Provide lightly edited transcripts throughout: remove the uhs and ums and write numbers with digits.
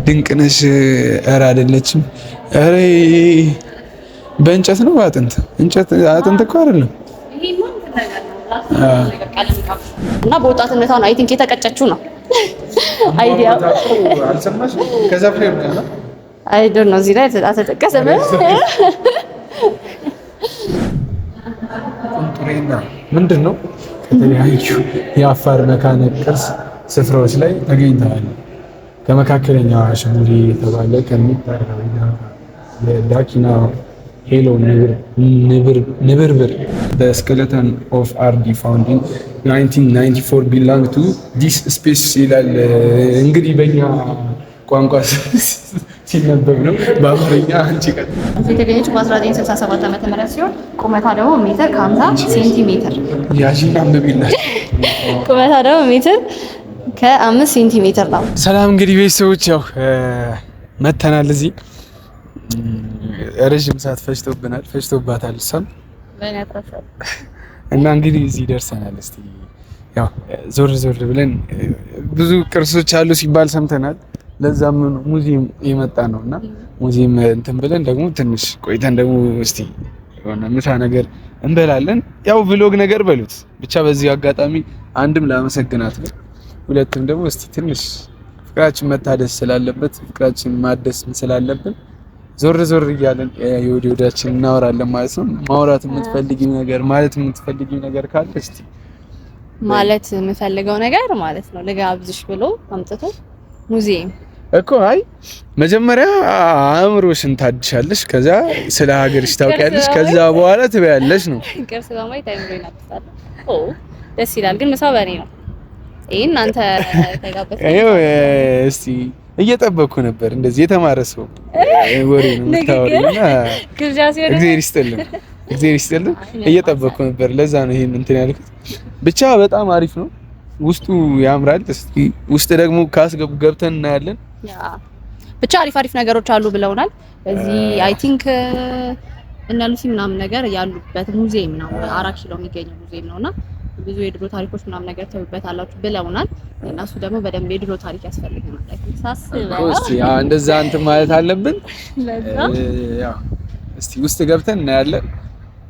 ድንቅነሽ ኧረ አይደለችም። ኧረ በእንጨት ነው አጥንት እንጨት አጥንት እኮ አይደለም። እና በወጣትነቷ ነው አይ ቲንክ የተቀጨችው ነው አይዲያ አልሰማሽም? ከዛ ፍሬም ነው አይ ዶንት ኖ እዚህ ላይ አልተጠቀሰም። ቁንጥሬና ምንድን ነው ከተለያዩ የአፋር መካነ ቅርስ ስፍራዎች ላይ ተገኝተዋል። ከመካከለኛው አሽሙሪ የተባለ ከሚጠራው የዳኪና ሄሎ ንብርብር the skeleton of RD found in 1994 belong to this species ይላል። እንግዲህ በእኛ ቋንቋ ሲነበብ ነው፣ በአማርኛ አንቺ ቀጥ የተገኘችው በ1967 ዓመተ ምህረት ሲሆን ቁመቷ ደግሞ ሜትር ከ50 ሴንቲሜትር ያጂና አንብቢላት ቁመቷ ደግሞ ሜትር ከ5 ሴንቲሜትር ነው። ሰላም እንግዲህ ቤተሰቦች ያው መተናል እዚህ ረጅም ሰዓት ፈጅቶባታል እሷም እና እንግዲህ እዚህ ደርሰናል። እስቲ ያው ዞር ዞር ብለን ብዙ ቅርሶች አሉ ሲባል ሰምተናል። ለዛም ሙዚየም የመጣ ነውና ሙዚየም እንትን ብለን ደግሞ ትንሽ ቆይተን ደግሞ እስቲ የሆነ ምሳ ነገር እንበላለን። ያው ቭሎግ ነገር በሉት ብቻ። በዚህ አጋጣሚ አንድም ላመሰግናት ነው፣ ሁለትም ደግሞ እስቲ ትንሽ ፍቅራችን መታደስ ስላለበት ፍቅራችን ማደስ ስላለብን ዞር ዞር እያለን የወዲያችን እናወራለን ማለት ነው። ማውራት የምትፈልጊው ነገር ማለት የምትፈልጊው ነገር ካለ እስቲ ማለት የምፈልገው ነገር ማለት ነው ልጋብዝሽ ብሎ አምጥቶ ሙዚየም እኮ አይ መጀመሪያ አእምሮሽን ታድሻለሽ፣ ከዛ ስለ ሀገርሽ ታውቂያለሽ፣ ከዛ በኋላ ትበያለሽ ነው። ቅርስ በማየት አይምሮ ይናፍቃል። ኦ ደስ ይላል። ግን ምሳው በእኔ ነው። ይሄን አንተ ተጋበዝ። እስቲ እየጠበቅኩ ነበር እንደዚህ የተማረ ሰው ወሬ ነው የምታወሪና እግዚአብሔር ይስጥልን እየጠበቅኩ ነበር። ለዛ ነው ይሄን እንትን ያልኩት። ብቻ በጣም አሪፍ ነው፣ ውስጡ ያምራል። እስቲ ውስጥ ደግሞ ገብተን እናያለን። ያ ብቻ አሪፍ ነገሮች አሉ ብለውናል። እዚህ አይ ቲንክ እነ ሉሲ ምናምን ነገር ያሉበት ሙዚየም ነው፣ 4 ኪሎ የሚገኘው ሙዚየም ነውና ብዙ የድሮ ታሪኮች ምናምን ነገር ተውበታላችሁ ብለውናል። እነሱ ደግሞ በደንብ የድሮ ታሪክ ያስፈልገናል ሳስበው እስቲ እንደዛ እንትን ማለት አለብን። ያው እስቲ ውስጥ ገብተን እናያለን።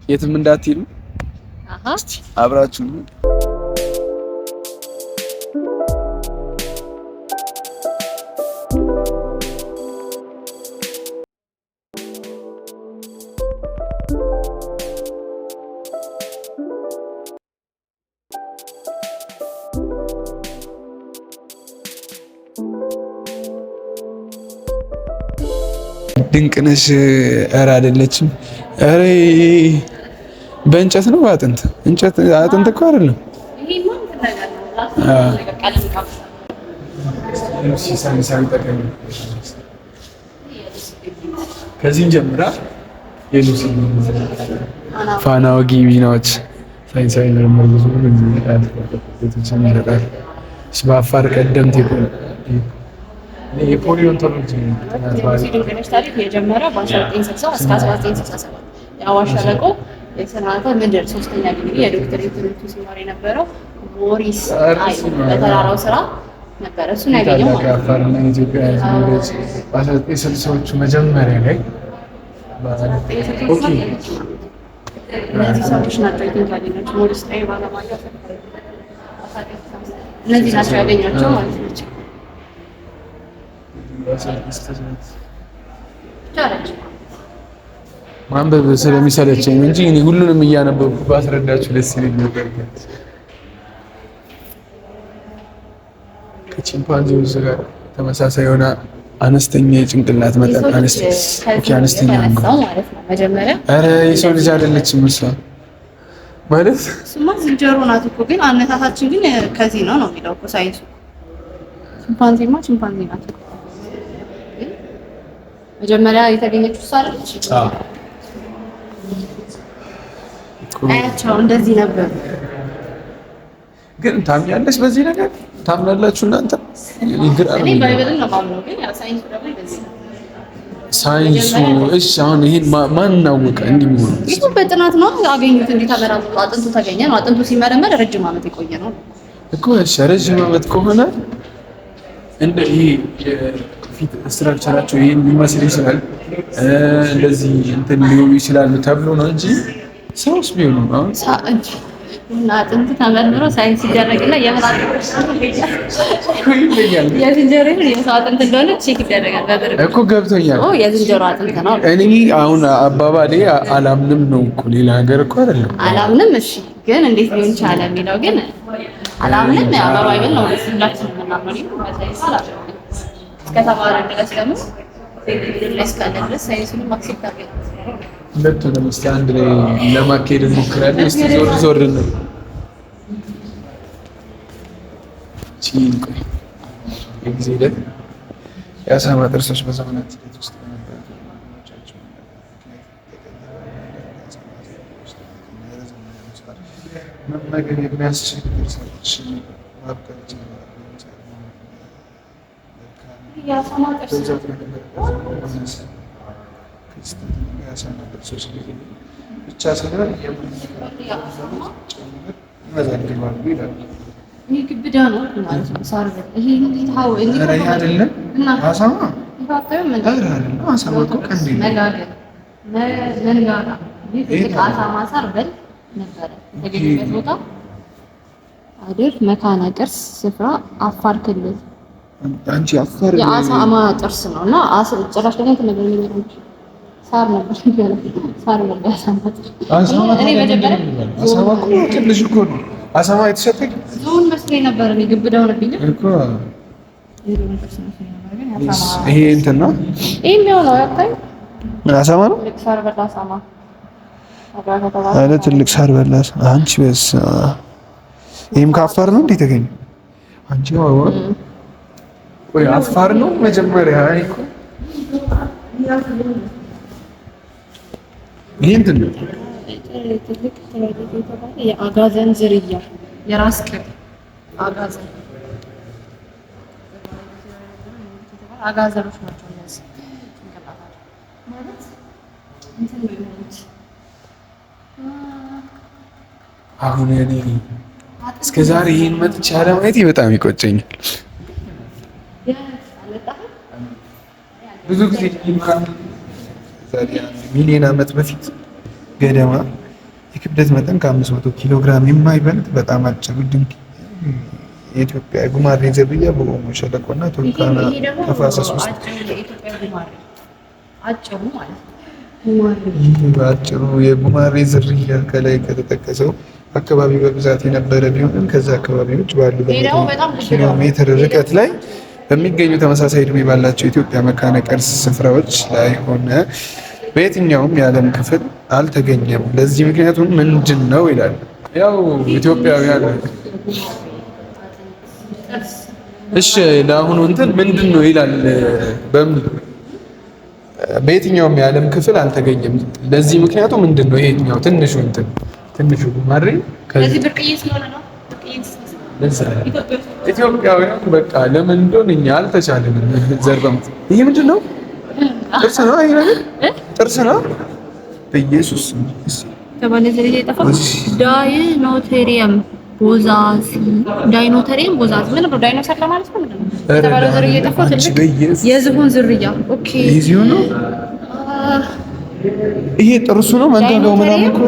የትም እንዳትሄዱ እስቲ አብራችሁ ድንቅነሽ ኧረ አይደለችም። ኧረ በእንጨት ነው አጥንት እንጨት አጥንት እኮ አይደለም። ከዚህም ጀምራ የሉሲ ፋና ወጊ ሚናዎች ሳይንሳዊ ምርምር ብዙ ይሰጣል። በአፋር ቀደምት የፖሊዮንቶሎጂ ድንቅነሽ ታሪክ የጀመረው በ1960 እስከ 1967 የአዋሽ ሸለቆ የስርዓተ ምድር 3ኛ ዲግሪ የዶክተሬት ትምህርት ሲማር የነበረው ሞሪስ በተራራው ስራ ነበር። እሱን ያገኘው ማለት ነው። አፋርና ኢትዮጵያ ያዘች በ1960ዎቹ መጀመሪያ ላይ እነዚህ ሰዎች ናቸው ያገኛቸው። ሞሪስ ላይ ባለማያ እነዚህ ናቸው ያገኛቸው ማለት ነው። ማንበብ ስለሚሰለቸኝ እንጂ እኔ ሁሉንም እያነበብኩ ባስረዳችሁ ደስ ይለኝ ነበር። ከቺምፓንዚዎች ጋር ተመሳሳይ የሆነ አነስተኛ የጭንቅላት መጠን አነስተኛ ነው ማለት ነው። መጀመሪያ ኧረ የሰው ልጅ አይደለችም እሷ ማለት እሱማ ዝንጀሮ ናት እኮ። ግን አነሳሳችን ግን ከዚህ ነው የሚለው እኮ ሳይንሱ። ቺምፓንዚማ ቺምፓንዚ ናት። መጀመሪያ የተገኘችው እሷ አይደለች? አያቸው እንደዚህ ነበር። ግን ታምኛለሽ? በዚህ ነገር ታምናላችሁ እናንተ? እኔ ባይበልን ነው ማምነው። ግን ያው ሳይንሱ ደግሞ እንደዚህ ነው። ሳይንሱ እሺ፣ አሁን ይሄን ማን አወቀ? እንዲህ የሚሆነው ይሄ በጥናት ነው አገኙት። እንዴት ተመራምሮ አጥንቱ ተገኘ ነው። አጥንቱ ሲመረመር ረጅም ዓመት የቆየ ነው እኮ። እሺ፣ ረጅም ዓመት ከሆነ እንደ ይሄ ፊት ስትራክቸራቸው ይሄን ሊመስል ይችላል እንደዚህ እንትን ሊሆኑ ይችላሉ ተብሎ ነው እንጂ ሰውስ ቢሆኑ አሁን እና አጥንት ተመርምሮ ሳይንስ ይደረግና የምራቅ የዝንጀሮ የሰው አጥንት እንደሆነ ቼክ ይደረጋል በብር እኮ ገብቶኛል። የዝንጀሮ አጥንት ነው። እኔ አሁን አባባሌ አላምንም ነው እኮ ሌላ ነገር እኮ አይደለም። አላምንም እሺ፣ ግን እንዴት ሊሆን ቻለ የሚለው ግን አላምንም። ያው በባይብል ነው ሁላችንም የምናምነው በሳይንስ አላምንም። እስከተማረ ድረስ ደግሞ እስካለ ድረስ ሳይንሱን አክሴፕት አድርገን ሁለቱንም እስኪ አንድ ላይ ለማካሄድ እንሞክራለን። እስኪ ዞር ነው ቺንቆ የጊዜ ሂደት የአሳማ ጥርሶች በዘመናት ሂደት ውስጥ መመገብ የሚያስችል ጥርሶች ማብቀል ይችላል። ብቻ ሳይሆን ይመዘግባሉ ይላሉ። ይሄ ግብዳ ነው ማለት ነው። ሳር ይሄ ታው እንዴ አይደለም አሳማ ይፋጠም ምን አይደለም አሳማ እኮ ቀንዴ መጋገር መንጋጋ ይሄ አሳማ ሳር በል ነበረ የተገኘበት ቦታ አድር መካነ ቅርስ ስፍራ አፋር ክልል አንቺ አፋር የአሳማ ጥርስ ነውና ጭራሽ ደግሞ እንትን ነበር የሚለው ሳር ነበር የሚለው ሳር ነበር አሳማ ጥርስ እኔ መጀመሪያ አሳማ እኮ ትንሽ እኮ ነው አሳማ የተሰጠኝ ዞን መስሎኝ ነበር እኔ ግብዳው ነብኝ እኮ ይሄ እንትን ነው ይሄ የሚሆነው ያታይ ምን አሳማ ነው ሳር በላ አሳማ አለ ትልቅ ሳር በላ አንቺ በስ ይሄም ከአፋር ነው እንዴ ተገኘ አንቺ ወይ አፋር ነው መጀመሪያ አይኮ ይሄ እንትን ነው ትልቅ ተራራው የተባለ የአጋዘን ዝርያ የራስ ቅል አጋዘን አጋዘኖች ናቸው እነዚህ ጭንቅላታቸው ማለት እንትን ነው የሚሉት አሁን እኔ እስከ ዛሬ ይሄን መጥቼ አለማየቴ በጣም ይቆጨኛል። ብዙ ጊዜ ሚሊዮን ዓመት በፊት ገደማ የክብደት መጠን ከ500 ኪሎ ግራም የማይበልጥ በጣም አጭር ድንቅ የኢትዮጵያ ጉማሬ ዝርያ በኦሞ ሸለቆና ቱርካና ተፋሰስ ውስጥ አጭሩ ማለት ነው። ይህ በአጭሩ የጉማሬ ዝርያ ከላይ ከተጠቀሰው አካባቢ በብዛት የነበረ ቢሆንም ከዛ አካባቢዎች ባሉ ኪሎ ሜትር ርቀት ላይ በሚገኙ ተመሳሳይ እድሜ ባላቸው የኢትዮጵያ መካነ ቅርስ ስፍራዎች ላይ ሆነ በየትኛውም የዓለም ክፍል አልተገኘም። ለዚህ ምክንያቱም ምንድን ነው ይላል። ያው ኢትዮጵያውያን እሺ ለአሁኑ እንትን ምንድን ነው ይላል። በየትኛውም የዓለም ክፍል አልተገኘም። ለዚህ ምክንያቱ ምንድን ነው? ይሄኛው ትንሹ ጉማሬ ከዚህ ብርቅዬ ስለሆነ ነው። ኢትዮጵያውያን በቃ ለምን እንደሆነ እኛ አልተቻለንም። ዘርበም ይሄ ምንድን ነው? ጥርስ ነው። ይሄ ነገር ጥርስ ነው። በኢየሱስ ተባለ ዘሬ የጠፋው ዳይኖቴሪየም ቦዛዚ ምን ነው? ዳይኖሰር ለማለት ነው። ምንድን ነው ተባለ ዘሬ የጠፋው ትልቅ የዝሆን ዝርያ። ኦኬ ይዚሁ ነው። ይሄ ጥርሱ ነው። መንጋጋው ምናምን እኮ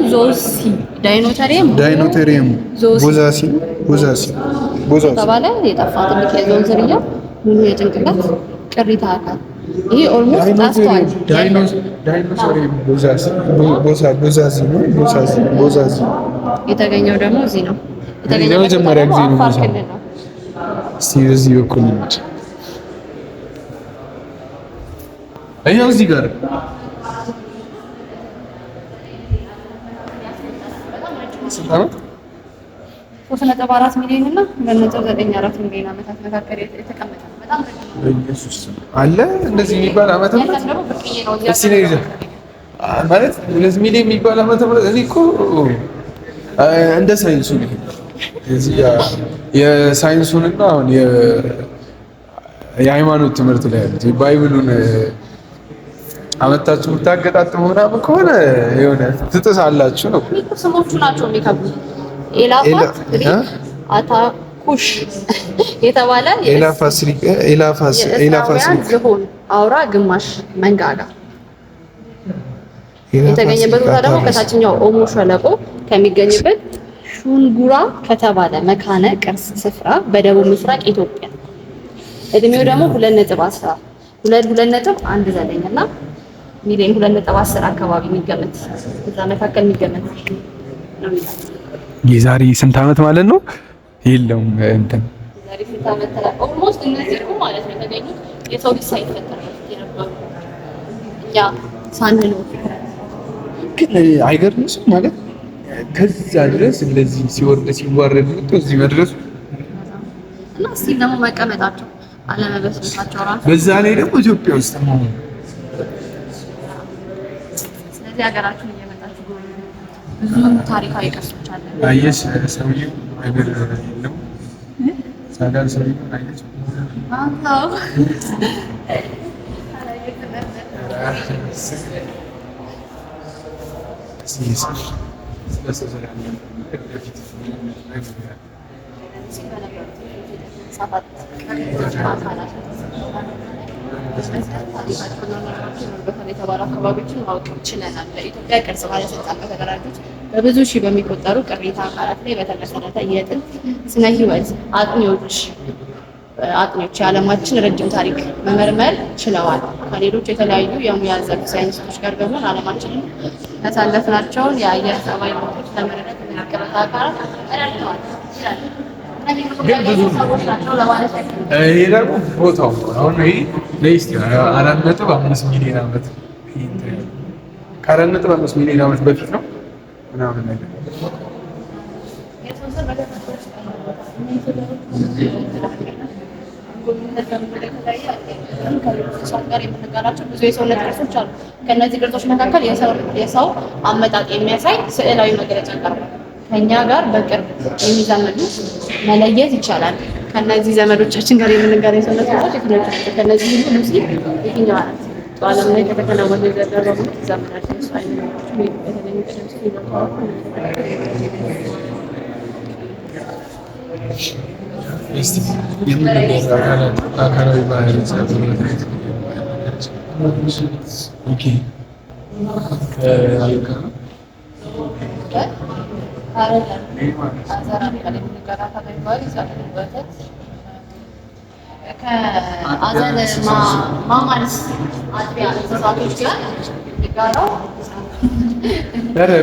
ቦዛሲ ዳይኖቴሪየም ቦዛሲ ተባለ የጠፋ ትልቅ የዝሆን ዝርያ ሙሉ የጭንቅላት ቅሪተ አካል ይሄ ኦልሞስት ጠፍቷል። ዳይኖቴሪየም ቦዛዚ የተገኘው ደግሞ እዚህ ነው። ለመጀመሪያ ጊዜ ነው። እስቲ እዚህ በኩል ነው። አይው እዚህ ጋር ስንት 3.4 ሚሊዮን እና 2.94 ሚሊዮን ዓመታት መካከል የተቀመጠ ነው። በጣም በኢየሱስ አለ እንደዚህ የሚባል ዓመተ ምህረት እስቲ ነው ይዘህ ማለት 2 ሚሊዮን የሚባል ዓመተ ምህረት እኔ እኮ እንደ ሳይንሱ ነው እዚህ የሳይንሱንና አሁን የሃይማኖት ትምህርት ላይ ያሉት ባይብሉን አመታችሁ የምታገጣጥሙ ምናምን ከሆነ የሆነ ትጥሳላችሁ ነው። ስሞቹ ናቸው የሚከብዱ ኤላፋት ኩሽ የተባለ የእስራኤላውያን ዝሆን አውራ ግማሽ መንጋጋ የተገኘበት ቦታ ደግሞ ከታችኛው ኦሞ ሸለቆ ከሚገኝበት ሹንጉራ ከተባለ መካነ ቅርስ ስፍራ በደቡብ ምስራቅ ኢትዮጵያ እድሜው ደግሞ 2.19 እና ሚሊዮን 2.10 አካባቢ የሚገመት እዛ መካከል የሚገመት ነው። የዛሬ ስንት ዓመት ማለት ነው? የለውም እንትን የዛሬ ስንት ዓመት ኦልሞስት እነዚህ እኮ ማለት ነው የተገኙት የሰው ልጅ ሳይፈጠር የነበሩ እኛ ሳንኖር ግን አይገርምሽም? ማለት ከዛ ድረስ እንደዚህ ሲወርድ ሲዋረድ መጥቶ እዚህ መድረሱ እና እስቲ ደግሞ መቀመጣቸው አለመበስበሳቸው ራሱ በዛ ላይ ደግሞ ኢትዮጵያ ውስጥ ነው። ስለዚህ ሀገራችን እየመጣችሁ ብዙ ታሪካዊ ቅርሶች አለ። አየሽ ሰውዬው ነገር የለው ሳዳን ሰውዬው አየሽ አዎ የተባሉ አካባቢዎችን ማወቅ ችለናል። በኢትዮጵያ ቅርስ ባለስልጣን በተደራጁት በብዙ ሺህ በሚቆጠሩ ቅሪተ አካላት ላይ በተመሰረተ የጥንት ስነ ህይወት አጥኚዎች የዓለማችን ረጅም ታሪክ መመርመር ችለዋል። ከሌሎች የተለያዩ የሙያ ዘርፍ ሳይንቲስቶች ጋር በመሆን ዓለማችንን ያሳለፍናቸውን የአየር ጸባይ ለውጦች ለመረዳት የሚያቀርቡት አካላት ረድተዋል። ግን ብዙ ይሄ ደግሞ ቦታው አሁን ይሄ ለይስቲ 4.5 ሚሊዮን ዓመት ከ4.5 ሚሊዮን ዓመት በፊት ነው ምናምን ነገር ብዙ የሰውነት ቅርጾች አሉ። ከእነዚህ ቅርጾች መካከል የሰው አመጣጥ የሚያሳይ ስዕላዊ መግለጫ ቀርቧል። ከኛ ጋር በቅርብ የሚዛመዱ መለየት ይቻላል። ከነዚህ ዘመዶቻችን ጋር የምንጋራ የሰውነት ቅርጾች የትኞቹ ናቸው? ከነዚህ ሁሉ ሉሲ የትኛዋ ናት? በዓለም ላይ ከተከናወኑ የዘረረቡ ዘመናችን ሳይሆን የተለዩ ቀደም ሲል አካላዊ ባህሪ ከአዘን ማማልስ አጥቢያ እንስሳቶች ጋር የሚጋራው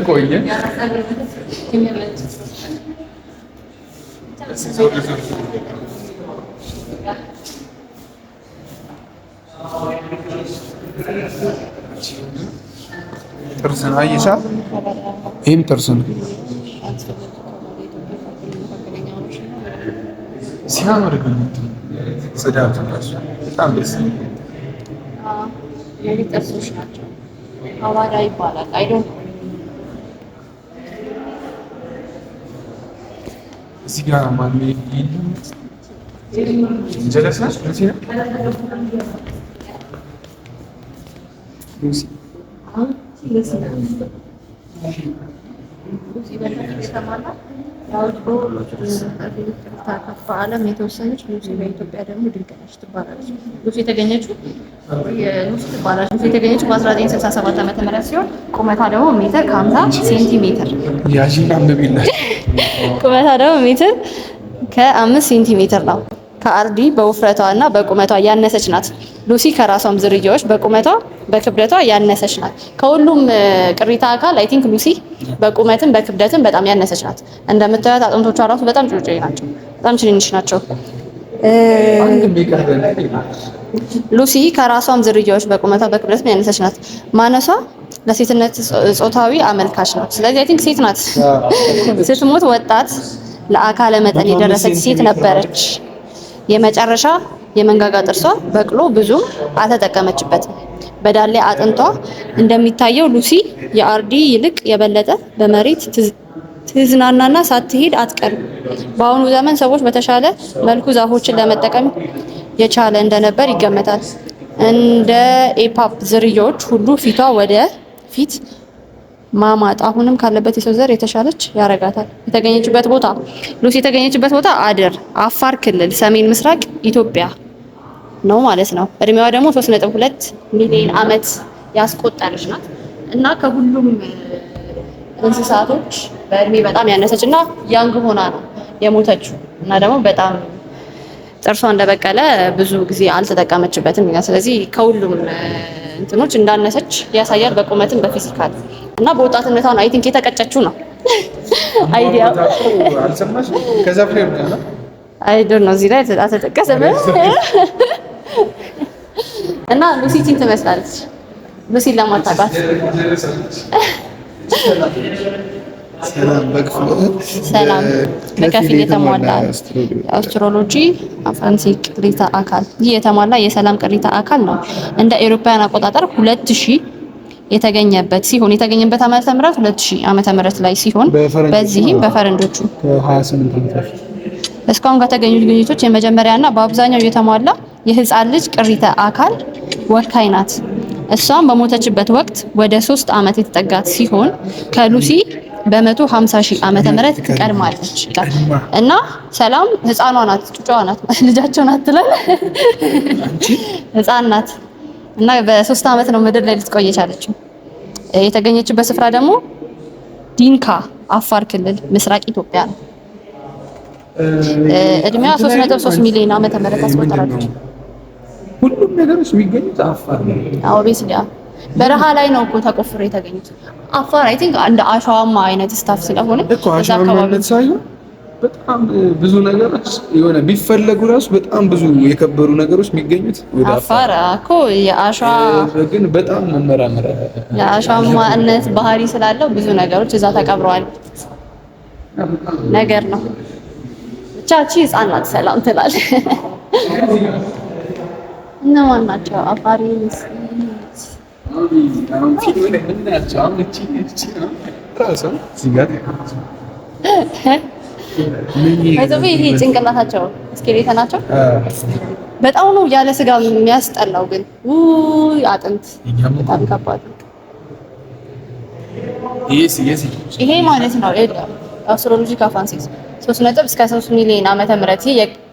ቆየ ጥርስ ነው። አየሻ? ይህም ጥርስ ነው። ሲያምር ግን ጽዳቱ እራሱ በጣም ደስ ይላል። እነዚህ ጥርሶች ናቸው። አዋዳ ይባላል። አይዶን እዚህ ጋር ማን ጀለስ ናች? ሉሲ ነው። ሉሲ በዓለም የተወሰነች ሉሲ በኢትዮጵያ ደግሞ ድንቅ ነች ትባላለች። ሉሲ የተገኘችው በ1967 ዓ.ም ሲሆን ቁመቷ ደግሞ ሜትር ከ50 ሴንቲሜትር ቁመቷ ደግሞ ሜትር ከ5 ሴንቲሜትር ነው። ከአርዲ በውፍረቷ እና በቁመቷ ያነሰች ናት። ሉሲ ከራሷም ዝርያዎች በቁመቷ በክብደቷ ያነሰች ናት። ከሁሉም ቅሪታ አካል አይ ቲንክ ሉሲ በቁመትም በክብደትም በጣም ያነሰች ናት። እንደምታዩት አጥንቶቿ ራሱ በጣም ጩጬ ናቸው፣ በጣም ትንንሽ ናቸው። ሉሲ ከራሷም ዝርያዎች በቁመቷ በክብደትም ያነሰች ናት። ማነሷ ለሴትነት ጾታዊ አመልካች ነው። ስለዚህ አይ ቲንክ ሴት ናት። ስትሞት ወጣት ለአካለ መጠን የደረሰች ሴት ነበረች። የመጨረሻ የመንጋጋ ጥርሷ በቅሎ ብዙም አልተጠቀመችበትም። በዳሌ አጥንቷ እንደሚታየው ሉሲ የአርዲ ይልቅ የበለጠ በመሬት ትዝናናና ሳትሄድ አትቀርም። በአሁኑ ዘመን ሰዎች በተሻለ መልኩ ዛፎችን ለመጠቀም የቻለ እንደነበር ይገመታል። እንደ ኤፓፕ ዝርያዎች ሁሉ ፊቷ ወደ ፊት ማማጥ አሁንም ካለበት የሰው ዘር የተሻለች ያረጋታል። የተገኘችበት ቦታ ሉሲ የተገኘችበት ቦታ አድር አፋር ክልል ሰሜን ምስራቅ ኢትዮጵያ ነው ማለት ነው። እድሜዋ ደግሞ 3.2 ሚሊዮን ዓመት ያስቆጠረች ናት እና ከሁሉም እንስሳቶች በእድሜ በጣም ያነሰች እና ያንግ ሆና ነው የሞተችው እና ደግሞ በጣም ጥርሷ እንደበቀለ ብዙ ጊዜ አልተጠቀመችበትም ይላል። ስለዚህ ከሁሉም እንትኖች እንዳነሰች ያሳያል በቁመትም በፊዚካል እና በወጣትነቷ አይ ቲንክ የተቀጨችው ነው አይዲያ አልሰማሽ ከዛ ፍሬ ነው አይ ዶንት ኖ እዚህ ላይ አልተጠቀሰም እና ሉሲ ቲን ትመስላለች። ሉሲ ለማታውቃት ሰላም በከፊል የተሟላ አስትሮሎጂ አፋንሲ ቅሪተ አካል ይህ የተሟላ የሰላም ቅሪተ አካል ነው። እንደ አውሮፓውያን አቆጣጠር 2000 የተገኘበት ሲሆን የተገኘበት ዓመተ ምህረት 2000 ዓመተ ምህረት ላይ ሲሆን በዚህም በፈረንጆቹ ከ28 ዓመት በፊት እስካሁን ከተገኙት ግኝቶች የመጀመሪያና በአብዛኛው የተሟላ የህፃን ልጅ ቅሪተ አካል ወካይ ናት። እሷም በሞተችበት ወቅት ወደ 3 ዓመት የተጠጋት ሲሆን ከሉሲ በ150,000 ዓመተ ምህረት ቀድማለች እና ሰላም ህፃኗ ናት፣ ጩጫዋ ናት፣ ልጃቸው ናት ትላል ህፃን ናት እና በ3 ዓመት ነው ምድር ላይ ልትቆይ የቻለችው። የተገኘችበት ስፍራ ደግሞ ዲንካ አፋር ክልል ምስራቅ ኢትዮጵያ ነው። እድሜዋ 3.3 ሚሊዮን ዓመተ ምህረት አስቆጠራለች። ሁሉም ነገሮች የሚገኙት አፋር ነው። ኦብቪስሊ በረሃ ላይ ነው እኮ ተቆፍሮ የተገኙት። አፋር አይ ቲንክ እንደ አሸዋማ አይነት ስታፍ ስለሆነ እኮ አሸዋማነት ሳይሆን በጣም ብዙ ነገሮች የሆነ ቢፈለጉ ራሱ በጣም ብዙ የከበሩ ነገሮች የሚገኙት ወደ አፋር እኮ የአሸዋ ግን በጣም መመራመር የአሸዋማነት ባህሪ ስላለው ብዙ ነገሮች እዛ ተቀብረዋል ነገር ነው። ብቻ እቺ ህፃን ናት ሰላም ትላለች። እነማን ናቸው አፋሪ ይሄ ጭንቅላታቸው ስኬሌታ ናቸው። በጣም ነው ያለ ስጋ የሚያስጠላው ግን አጥንት በጣም ከባድ ነው። ይሄ ማለት ነው አስትሮሎጂካል ፋንሲስ 3.3 ሚሊዮን ዓመተ ምህረት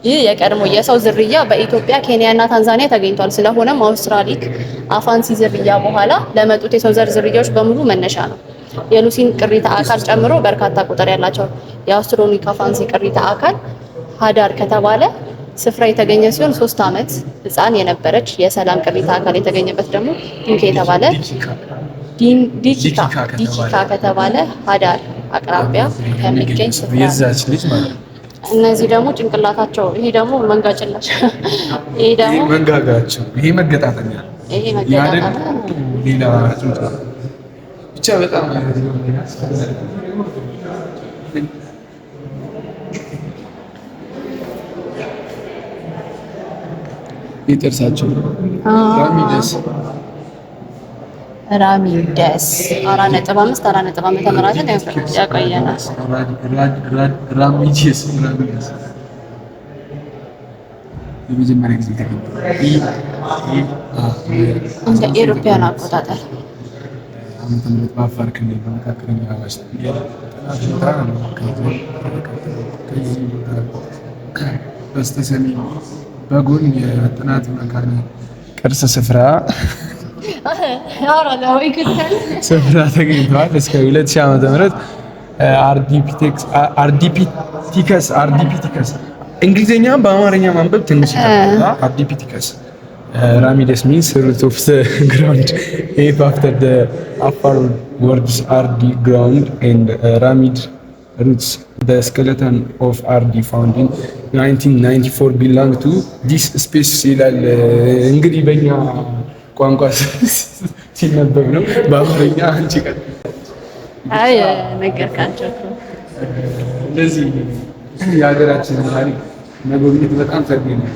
ይህ የቀድሞ የሰው ዝርያ በኢትዮጵያ ኬንያ እና ታንዛኒያ ተገኝቷል። ስለሆነም አውስትራሊክ አፋንሲ ዝርያ በኋላ ለመጡት የሰው ዘር ዝርያዎች በሙሉ መነሻ ነው። የሉሲን ቅሪተ አካል ጨምሮ በርካታ ቁጥር ያላቸው የአስትሮሎጂክ አፋንሲ ቅሪተ አካል ሀዳር ከተባለ ስፍራ የተገኘ ሲሆን 3 ዓመት ህፃን የነበረች የሰላም ቅሪተ አካል የተገኘበት ደግሞ ዲኪካ ከተባለ ሀዳር አቅራቢያ ከሚገኝ ስፍራ የዛች ልጅ ማለት ነው። እነዚህ ደግሞ ጭንቅላታቸው፣ ይሄ ደግሞ መንጋጭላቸው፣ ይሄ ደግሞ መንጋጋቸው፣ ይሄ መገጣጠሚያ፣ ይሄ መገጣጠሚያ ሌላ ጡት ብቻ በጣም የጥርሳቸው ራሚደስ 4.5 ዓመተ ምህረትን ያቆየናል። ራሚደስ የመጀመሪያ ጊዜ እንደ አውሮፓውያን አቆጣጠር ዓመተ ምህረት በአፋር ክልል በመካከለኛ አዋሽ በስተሰሜን በጎን የጥናት መካነ ቅርስ ስፍራ ተገኝተዋል። እስከ 2000 ዓመተ ምህረት አርዲፒቲከስ እንግሊዝኛ በአማርኛ ማንበብ ትንሽ ይከብዳል። አርዲፒቲከስ ራሚደስ means root of the ground after the Afar words Ardi ground and Ramid roots. The skeleton of Ardi found in 1994 belong to this species ይላል። እንግዲህ በእኛ ቋንቋ ሲነበብ ነው። በአማርኛ አንቺ ቀጥ አይ ነገርካቸው እኮ እንደዚህ የሀገራችን ታሪክ መጎብኘት በጣም ፈልጌ ነው።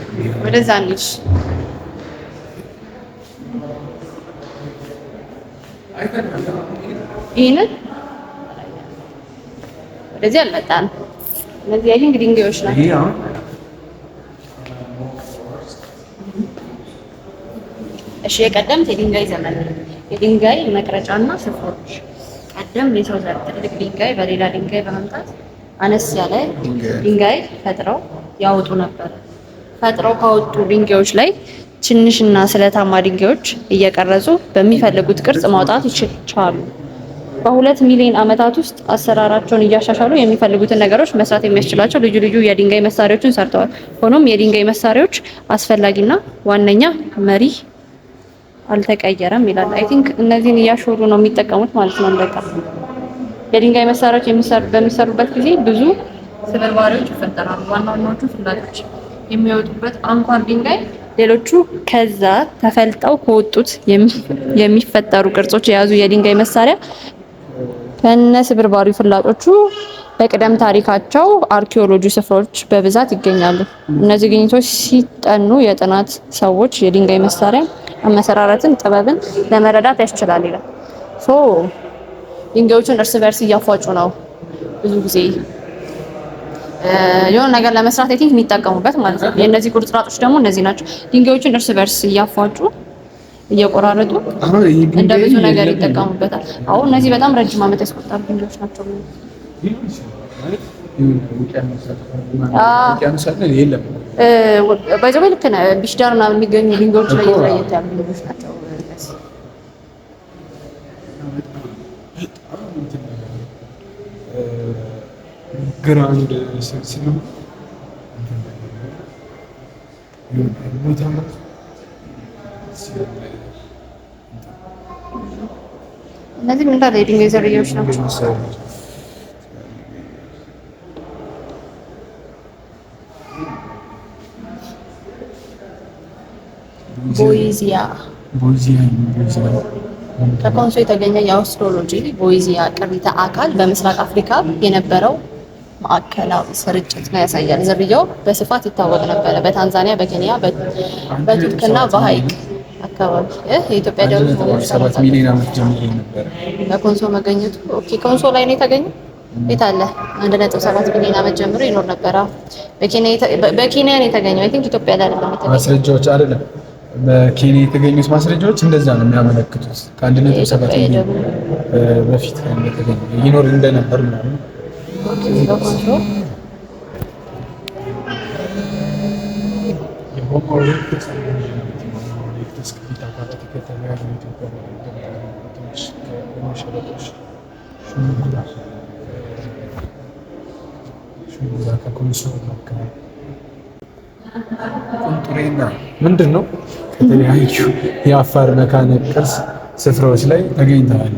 ወደዛ እንሂድ። ይሄንን ወደዚህ አልመጣንም። እነዚህ አይ ቲንክ ድንጋዮች ናቸው። እሺ የቀደምት የድንጋይ ዘመን የድንጋይ መቅረጫና ስፍሮች ቀደም የሰው ዘር ትልቅ ድንጋይ በሌላ ድንጋይ በመምታት አነስ ያለ ድንጋይ ፈጥረው ያወጡ ነበር። ፈጥረው ካወጡ ድንጋዮች ላይ ትንሽና ስለታማ ድንጋዮች እየቀረጹ በሚፈልጉት ቅርጽ ማውጣት ይችላሉ። በ2 ሚሊዮን ዓመታት ውስጥ አሰራራቸውን እያሻሻሉ የሚፈልጉትን ነገሮች መስራት የሚያስችላቸው ልዩ ልዩ የድንጋይ መሳሪያዎችን ሰርተዋል። ሆኖም የድንጋይ መሳሪያዎች አስፈላጊና ዋነኛ መሪ አልተቀየረም ይላል። አይ ቲንክ እነዚህን እያሾሩ ነው የሚጠቀሙት ማለት ነው። በቃ የድንጋይ መሳሪያዎች በሚሰሩበት ጊዜ ብዙ ስብርባሪዎች ይፈጠራሉ። ዋና ዋናዎቹ ፍላጎች የሚወጡበት አንኳር ድንጋይ ሌሎቹ ከዛ ተፈልጠው ከወጡት የሚፈጠሩ ቅርጾች የያዙ የድንጋይ መሳሪያ ከነ ስብርባሪ ፍላጮቹ በቅደም ታሪካቸው አርኪኦሎጂ ስፍራዎች በብዛት ይገኛሉ። እነዚህ ግኝቶች ሲጠኑ የጥናት ሰዎች የድንጋይ መሳሪያ አመሰራረትን ጥበብን ለመረዳት ያስችላል ይላል። ድንጋዮችን እርስ በርስ እያፏጩ ነው ብዙ ጊዜ የሆነ ነገር ለመስራት አይ ቲንክ የሚጠቀሙበት ማለት ነው። የእነዚህ ቁርጥራጮች ደግሞ እነዚህ ናቸው። ድንጋዮችን እርስ በርስ እያፏጩ እየቆራረጡ እንደ ብዙ ነገር ይጠቀሙበታል። አሁን እነዚህ በጣም ረጅም ዓመት ያስቆጠሩ ድንጋዮች ናቸው። ባይዘው ልክ ነህ። ቢሽ ዳር ምናምን የሚገኙ ድንጋዮች ላይ የተለያየ ያሉ ድንጋዮች ናቸው። ግራንድ ሲሉ እነዚህ ምን እንዳለ የድንጋይ ዝርያዎች ናቸው። ቦይዚያ ከኮንሶ የተገኘ የአስትሮሎጂ ቦይዚያ ቅሪተ አካል በምስራቅ አፍሪካ የነበረው ማዕከላዊ ስርጭት ነው ያሳያል። ዝርያው በስፋት ይታወቅ ነበረ በታንዛኒያ፣ በኬንያ፣ በቱርክና በሐይቅ አካባቢ። የኢትዮጵያ ደቡብ 7 ሚሊዮን ዓመት ጀምሮ ነበር በኮንሶ መገኘቱ። ኦኬ ኮንሶ ላይ ነው የተገኘው። የት አለ 1.7 ሚሊዮን ዓመት ጀምሮ ይኖር ነበር። በኬንያ ነው የተገኘው። አይ ቲንክ ኢትዮጵያ ላይ አይደለም የተገኘው። ማስረጃዎች አይደለም በኬንያ የተገኙት ማስረጃዎች እንደዛ ነው የሚያመለክቱት። ከ1.7 ሚሊዮን በፊት እንደተገኘ ይኖር እንደነበር ምናምን ቁንጡሬና ምንድን ነው ከተለያዩ የአፋር መካነ ቅርስ ስፍራዎች ላይ ተገኝተዋል።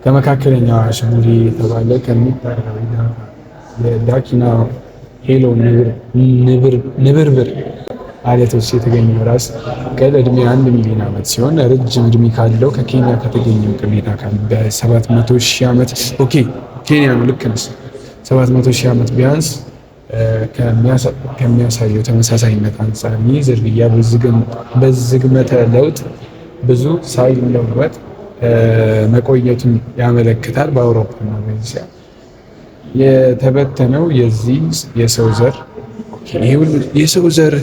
ከመካከለኛው አዋሽ ቡሬ የተባለ ከሚጠራው የዳኪና ሄሎ ንብርብር አለቶች የተገኘው ራስ ቅል ዕድሜ 1 ሚሊዮን ዓመት ሲሆን ረጅም ዕድሜ ካለው ከኬንያ ከተገኘው ቅሪተ አካል በ700 ሺህ ዓመት ኬንያ ነው። ልክ ነሽ። 700 ሺህ ዓመት ቢያንስ ከሚያሳየው ተመሳሳይነት አንጻር ይህ ዝርያ በዝግመተ ለውጥ ብዙ ሳይለወጥ መቆየቱን ያመለክታል። በአውሮፓና በእስያ የተበተነው የዚህ የሰው ዘር የሰው ዘር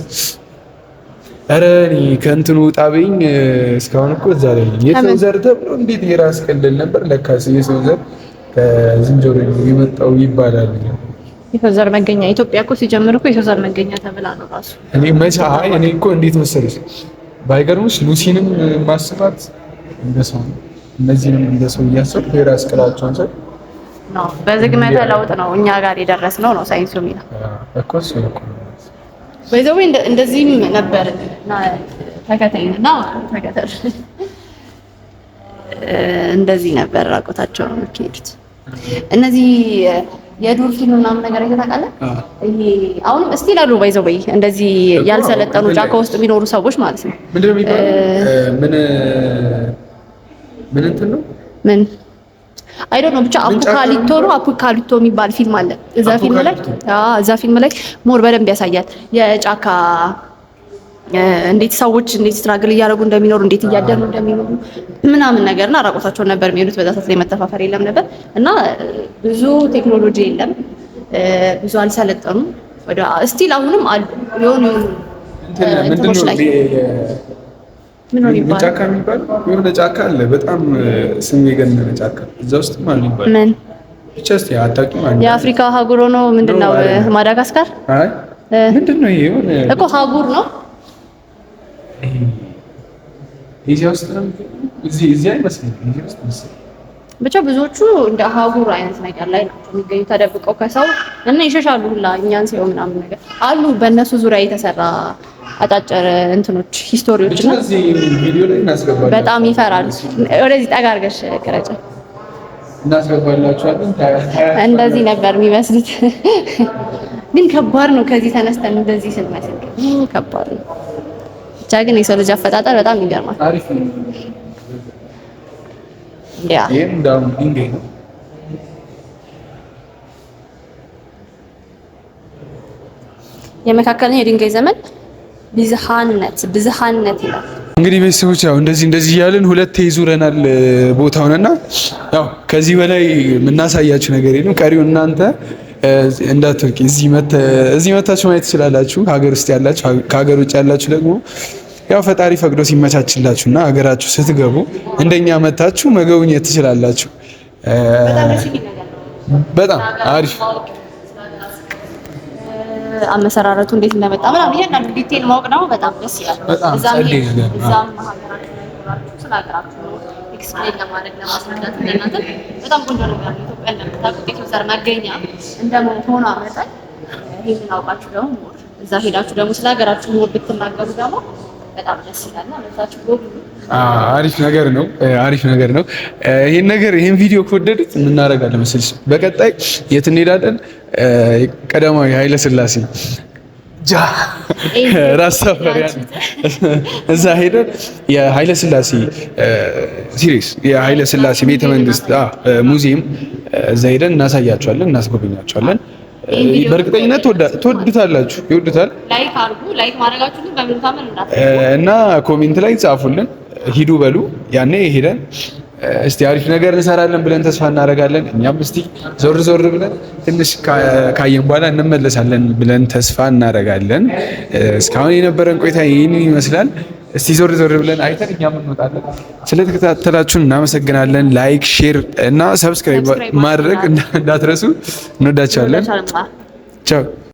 እኔ ከእንትኑ ውጣ በይኝ። እስካሁን እኮ እዛ ላይ የሰው ዘር ተብሎ እንዴት የራስ ቅልል ነበር። ለካስ የሰው ዘር ከዝንጀሮ የመጣው ይባላል። የሰው ዘር መገኛ ኢትዮጵያ እኮ ሲጀምር እኮ የሰው ዘር መገኛ ተብላ ነው ራሱ። እኔ እኮ እንዴት መሰለሽ ባይገርምሽ ሉሲንም ማስባት እንደሰው እነዚህንም እንደሰው እያሰብኩ የራስ ቅላቸውን ሰው ነው በዝግመተ ለውጥ ነው እኛ ጋር የደረስነው ነው ሳይንሱ የሚለው እኮ እሱ እኮ በዛው እንደዚህም ነበር እና ተከታይና ተከታተል እንደዚህ ነበር ራቆታቸው ነው የሚሄዱት። እነዚህ የዱር ፊልም ምናምን ነገር አይተታቃለ ይሄ አሁንም እስቲል አሉ ባይዘው እንደዚህ ያልሰለጠኑ ጫካ ውስጥ የሚኖሩ ሰዎች ማለት ነው። ምንድነው የሚባለው? ምን እንትን ነው ምን አይ ዶንት ኖ ብቻ አፖካሊፕቶ የሚባል ፊልም አለ። እዛ ፊልም ላይ ሞር በደንብ ያሳያል የጫካ እንዴት ሰዎች እንዴት ስትራግል እያደረጉ እንደሚኖሩ እንዴት እያደሩ እንደሚኖሩ ምናምን ነገርና ራቆታቸውን ነበር የሚሄዱት። በዛ ሰዓት ላይ መተፋፈር የለም ነበር እና ብዙ ቴክኖሎጂ የለም፣ ብዙ አልሰለጠኑም። ወደ ስቲል አሁንም አሉ የሆኑ እንትኖች ላይ ምን ነው ይባላል? ጫካ የሚባል የሆነ ጫካ አለ፣ በጣም ስም የገነነ ጫካ። እዛ ውስጥ ማን ይባላል? ምን ብቻ እስኪ አታውቂም? ማለት የአፍሪካ ሀጉር ነው ምንድነው? ማዳጋስካር? አይ ምንድነው? ይሄ የሆነ እኮ ሀጉር ነው። ኤዥያ ውስጥ ነው። እዚህ አይመስለኝም። ኤዥያ ውስጥ መሰለኝ። ብቻ ብዙዎቹ እንደ ሀጉር አይነት ነገር ላይ ናቸው የሚገኙ፣ ተደብቀው ከሰው እና ይሸሻሉ ሁላ እኛን ሲሆን ምናምን ነገር አሉ። በእነሱ ዙሪያ የተሰራ አጫጭር እንትኖች ሂስቶሪዎች እና እዚህ ቪዲዮ ላይ እናስገባለን። በጣም ይፈራሉ። ወደዚህ ጠጋ አድርገሽ ቅረጭ። እናስገባላችኋለን። እንደዚህ ነበር የሚመስሉት፣ ግን ከባድ ነው። ከዚህ ተነስተን እንደዚህ ስንመስል ከባድ ነው። ብቻ ግን የሰው ልጅ አፈጣጠር በጣም ይገርማል። አሪፍ ነው። ያ ይሄም እንዳውም ድንጋይ ነው። የመካከለኛው የድንጋይ ዘመን ብዝሃነት ይላል። እንግዲህ ቤተሰቦች ያው እንደዚህ እያልን ሁለቴ ዙረናል ቦታውንና ያው ከዚህ በላይ የምናሳያችሁ ነገር የለም። ቀሪው እናንተ እንዳትወቂ እዚህ መታችሁ ማየት ትችላላችሁ። ሀገር ውስጥ ያላችሁ፣ ከሀገር ውጭ ያላችሁ ደግሞ ያው ፈጣሪ ፈቅዶ ሲመቻችላችሁና ሀገራችሁ ስትገቡ እንደኛ መታችሁ መጎብኘት ትችላላችሁ። በጣም አሪፍ አመሰራረቱ እንዴት እንደመጣ ምናምን እያንዳንዱ ዲቴል ማወቅ ደግሞ በጣም ደስ ይላል። እዛም ሀገራችሁ ኤክስፕሌን ለማድረግ ለማስረዳት እንደናንተ በጣም ቆንጆ ነገር ነው። ኢትዮጵያ እንደምታውቁት የዘር መገኛ እንደመሆኗ መጠን ይሄንን አውቃችሁ ደግሞ እዛ ሄዳችሁ ደግሞ ስለ ሀገራችሁ ሞር ብትናገሩ ደግሞ በጣም ደስ ይላል። ለታችሁ ጎብኙ። አሪፍ ነገር ነው። ይሄን ቪዲዮ ከወደዱት ምን እናደርጋለን መሰልሽ? በቀጣይ የት እንሄዳለን? ቀዳማዊ ኃይለ ሥላሴ ራስ ተፈሪያን እዛ ሄደን የኃይለ ሥላሴ ሲሪስ የኃይለ ሥላሴ ቤተ መንግስት ሙዚየም እዛ ሄደን እናሳያቸዋለን፣ እናስጎበኛቸዋለን። በእርግጠኝነት ትወዱታላችሁ፣ ይወዱታል። ላይክ አድርጉ። ላይክ ማድረጋችሁን በምን ታመን እና ኮሜንት ላይ ጻፉልን፣ ሂዱ በሉ። ያኔ ሄደን እስቲ አሪፍ ነገር እንሰራለን ብለን ተስፋ እናደርጋለን። እኛም እስቲ ዞር ብለን ትንሽ ካየን በኋላ እንመለሳለን ብለን ተስፋ እናደርጋለን። እስካሁን የነበረን ቆይታ ይህንን ይመስላል። እስቲ ዞር ብለን አይተን እኛም እንወጣለን። ስለተከታተላችሁን እናመሰግናለን። ላይክ፣ ሼር እና ሰብስክራይብ ማድረግ እንዳትረሱ። እንወዳችኋለን። ቻው